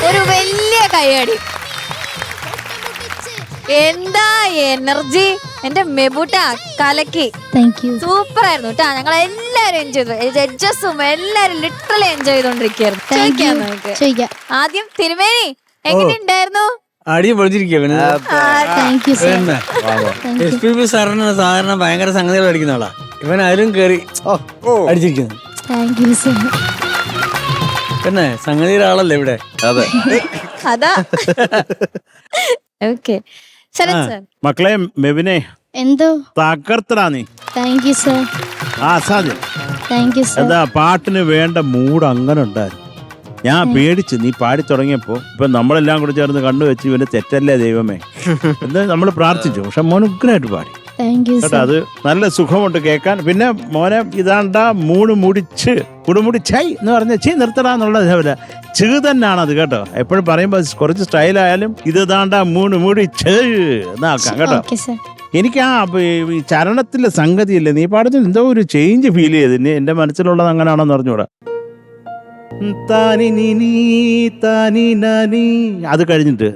ഒരു വലിയ കൈയടി. എന്താ എനർജി എന്റെ മെബുട്ട, കലക്കി. സൂപ്പർ ആയിരുന്നു കേട്ടാ. ഞങ്ങൾ എല്ലാരും എൻജോയ് ചെയ്തു, ജഡ്ജസും എല്ലാരും ലിറ്ററലി എൻജോയ് ചെയ്തോണ്ടിരിക്കുകയായിരുന്നു. ആദ്യം തിരുമേനി എങ്ങനെയുണ്ടായിരുന്നു? അടിയും പൊളിച്ചിരിക്കും. സാറിന് സാധാരണ ഭയങ്കര സംഗതികൾ അടിക്കുന്ന ആളാ. ഇവൻ ആരും കേറി അടിച്ചിരിക്കുന്നു. പിന്നെ സംഗതിയുടെ ആളല്ലേ ഇവിടെ. അതെ അതാ. ഓക്കെ മക്കളെ മെബിനെ എന്തോ തകർത്തടാ നീ. Thank you sir. അസാധ്യം. Thank you sir. എന്താ പാട്ടിന് വേണ്ട മൂഡ് അങ്ങനെ ഉണ്ടായിരുന്നു. ഞാൻ പേടിച്ച് നീ പാടി തുടങ്ങിയപ്പോ ഇപ്പൊ നമ്മളെല്ലാം കൂടെ ചേർന്ന് കണ്ടുവെച്ച് ഇവന് തെറ്റല്ലേ ദൈവമേ എന്ന് നമ്മൾ പ്രാർത്ഥിച്ചു. പക്ഷെ മോൻ ഉഗ്രനായിട്ട് പാടി കേട്ടോ. അത് നല്ല സുഖമുണ്ട് കേൾക്കാൻ. പിന്നെ മോനെ ഇതാണ്ട മുടിച്ച് കുടുമുടിച്ചായി എന്ന് പറഞ്ഞ ചീ നിർത്തടാന്നുള്ള ചീ തന്നെയാണത് കേട്ടോ. എപ്പോഴും പറയുമ്പോ കുറച്ച് സ്റ്റൈലായാലും ഇത് ഇതാണ്ട മുടിച്ച് എന്നാക്കാം കേട്ടോ. എനിക്ക് ഈ ചരണത്തിലെ സംഗതിയില്ലേ നീ പാടുന്ന എന്തോ ഒരു ചേഞ്ച് ഫീൽ ചെയ്ത്. എന്റെ മനസ്സിലുള്ളത് അങ്ങനെയാണെന്ന് പറഞ്ഞൂടാ. അത് കഴിഞ്ഞിട്ട്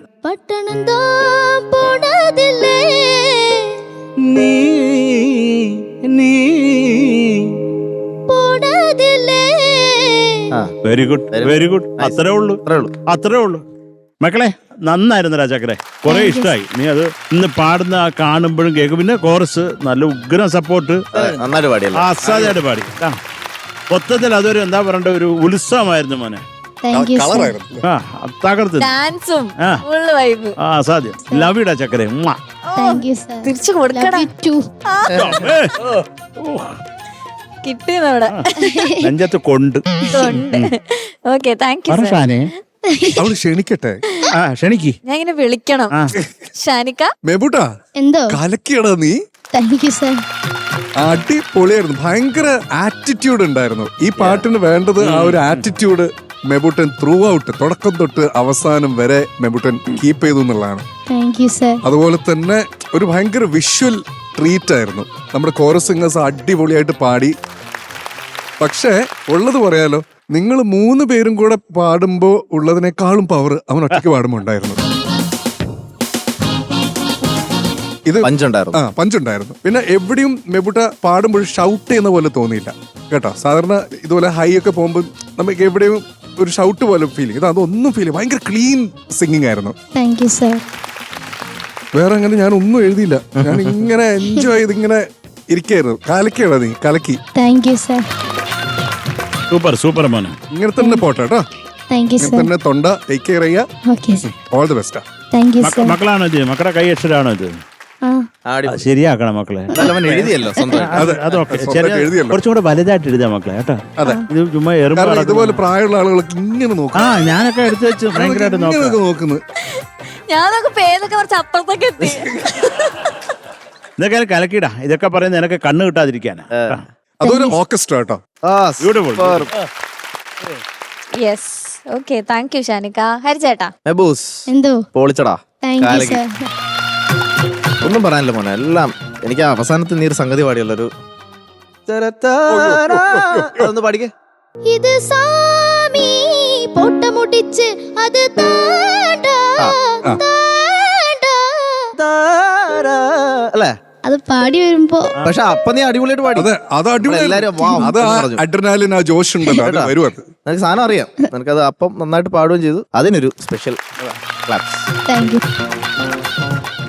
വെരി ഗുഡ് വെരി ഗുഡ്. അത്രേ ഉള്ളൂ മക്കളെ. നന്നായിരുന്നു രാജാക്കരെ, കുറെ ഇഷ്ടമായി. നീ അത് ഇന്ന് പാടുന്ന കാണുമ്പോഴും കേൾക്കും. പിന്നെ കോറസ് നല്ല ഉഗ്രം സപ്പോർട്ട്, അസാധ്യമായിട്ട് പാടി. മൊത്തത്തിൽ അതൊരു എന്താ പറയണ്ട ഒരു ഉത്സവമായിരുന്നു മോനെ. തകർത്ത് അസാധ്യം. ലവ് ഇടാ ചക്കരെ. തിരിച്ചു കൊടുക്കണം. കിട്ടിയതവിടെ നെഞ്ചത്ത് കൊണ്ട്. Okay thank U. അവള് ക്ഷണിക്കട്ടെ. ക്ഷണിക്ക്. ഞാൻ ഇങ്ങനെ വിളിക്കണം. ഷാനിക്ക മെബുട്ടാ എന്തോ കലക്കിയടാ നീ. Thank you sir. അടിപൊളിയായിരുന്നു. ഭയങ്കര ആറ്റിറ്റ്യൂഡ് ഉണ്ടായിരുന്നു. ഈ പാട്ടിന് വേണ്ടത് ആ ഒരു ആറ്റിറ്റ്യൂഡ് മെബുട്ടൻ ത്രൂ ഔട്ട്, തുടക്കം തൊട്ട് അവസാനം വരെ മെബുട്ടൻ കീപ്പ് ചെയ്തു എന്നുള്ളതാണ്. അതുപോലെ തന്നെ ഒരു ഭയങ്കര വിഷ്വൽ ട്രീറ്റ് ആയിരുന്നു. നമ്മുടെ കോറസ് സിംഗേഴ്സ് അടിപൊളിയായിട്ട് പാടി. പക്ഷേ ഉള്ളത് പറയാലോ, നിങ്ങൾ 3 പേരും കൂടെ പാടുമ്പോ ഉള്ളതിനേക്കാളും പവർ അവൻ ഒറ്റയ്ക്ക് പാടുമ്പോ ഉണ്ടായിരുന്നു. ഇത് പഞ്ചുണ്ടായിരുന്നു. പിന്നെ എവിടെയും മെബുട്ട പാടുമ്പോൾ ഷൗട്ട് ചെയ്യുന്ന പോലെ തോന്നിയില്ല കേട്ടോ. സാധാരണ ഇതുപോലെ ഹൈ ഒക്കെ പോകുമ്പോൾ നമുക്ക് എവിടെയും ഒരു ഷൗട്ട് പോലെ ഫീൽ ചെയ്യും. അതൊന്നും ഫീൽ ചെയ്യും. ഭയങ്കര ക്ലീൻ സിംഗിങ് ആയിരുന്നു. വേറെ അങ്ങനെ ഞാൻ ഒന്നും എഴുതിയില്ല. ഞാൻ ഇങ്ങനെ എൻജോയ് ചെയ്ത് ഇങ്ങനെ ഇരിക്കായിരുന്നു. കലക്കിയാണ് നീ, കലക്കി. സൂപ്പർ സൂപ്പർ മോനെ. ഇങ്ങനെ തന്നെ പോട്ടെ കേട്ടോ. ഇങ്ങനെ തന്നെ തൊണ്ട ടേക്ക് കെയർ ചെയ്യാ. All the best. മക്കളാണോ ഇത്? മക്കളുടെ കൈ അക്ഷരാണോ ഇത്? ശരിയാക്കണം മക്കളെ. എഴുതിയല്ലോ കുറച്ചും കൂടെ വലുതായിട്ട് എഴുതാ മക്കളെ കേട്ടോ. ഇത് ചുമ്മാ ഇതുപോലെ പ്രായമുള്ള ആളുകളൊക്കെ ഇങ്ങനെ നോക്കും. ഞാനൊക്കെ എടുത്തു വെച്ച് ഭയങ്കരമായിട്ട് നോക്കുന്നു. ഞാനൊക്കെ പേരൊക്കെ കുറച്ച് അപ്പുറത്തൊക്കെ എത്തി. ഇതൊക്കെ കലക്കിടാ. ഇതൊക്കെ പറയുന്നത് നിനക്ക് കണ്ണ് കിട്ടാതിരിക്കാനാ. അതൊരു ഓർക്കസ്ട്ര കേട്ടോ. Beautiful. Yes. Okay thank you Shanikka. ഹരിചേട്ടാ എന്തോ പൊളിച്ചടാ. ഒന്നും പറയാനില്ല മോനെ. എല്ലാം എനിക്ക് അവസാനത്തെ നീ ഒരു സംഗതി പാടിയുള്ളൊരു അതൊന്ന് പാടിക്കേ. ഇത് സാമി പൊട്ടമുട്ടിച്ച് അത് അല്ലേ അത് പാടി വരുമ്പോ. പക്ഷെ അപ്പൊ നീ അടിപൊളിയായിട്ട് പാടി. അഡ്രിനാലിൻ ആ ജോഷ് ഉണ്ടല്ലോ. നിനക്ക് സാധനം അറിയാം. നിനക്കത് അപ്പം നന്നായിട്ട് പാടുകയും ചെയ്തു. അതിനൊരു സ്പെഷ്യൽ ക്ലാപ്സ്.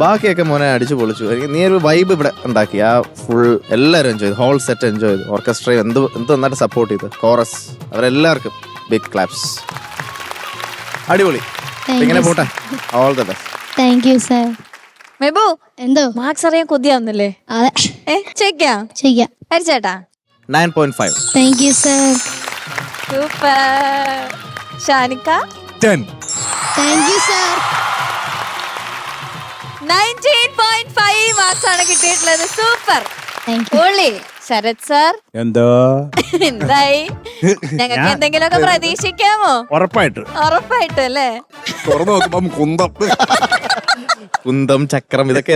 ബാക്കിയൊക്കെ മോനെ അടിച്ചു പൊളിച്ചു. നീ ഒരു വൈബ് ഇവിടെ ഉണ്ടാക്കി. ആ ഫുൾ എല്ലാവരും എൻജോയ് ചെയ്തു. ഹോൾ സെറ്റ് എൻജോയ് ചെയ്തു. ഓർക്കസ്ട്രയും എന്ത് നന്നായിട്ട് സപ്പോർട്ട് ചെയ്തു. കോറസ് അവരെല്ലാവർക്കും ബിഗ് ക്ലാപ്സ്. അടിപൊളി. ഇങ്ങനെ പോട്ടെ. All the best. Thank you sir. Mebu എന്തോ മാർക്സ് അറിയാൻ കൊതിയാവുന്നില്ലേ? ചെയ്യാം. ഹരിചേട്ടാ 9.5. Thank you sir. Super. Shanikka 10. Thank you sir. 19.5 marks ആണ് കിട്ടിയിട്ടുള്ളത്. സൂപ്പർ. പൊളി. ശരത് സാർ എന്തോ എന്തായി? ഞങ്ങൾക്ക് എന്തെങ്കിലുമൊക്കെ പ്രതീക്ഷിക്കാമോ? ഉറപ്പായിട്ടും അല്ലേ? കുന്തം ചക്രം ഇതൊക്കെ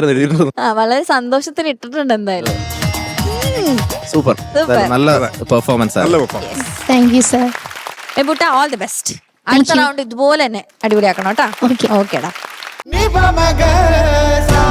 വളരെ സന്തോഷത്തിൽ ഇട്ടിട്ടുണ്ട് എന്തായാലും. സൂപ്പർ. നല്ല പെർഫോമൻസ്. Thank you sir. മെബൂട്ട ഓൾ ദി ബെസ്റ്റ്. അടുത്ത റൗണ്ട് ഇതുപോലെ തന്നെ അടിപൊളിയാക്കണം കേട്ടോ. Okay. ഓക്കേടാ. Ni pa maga sa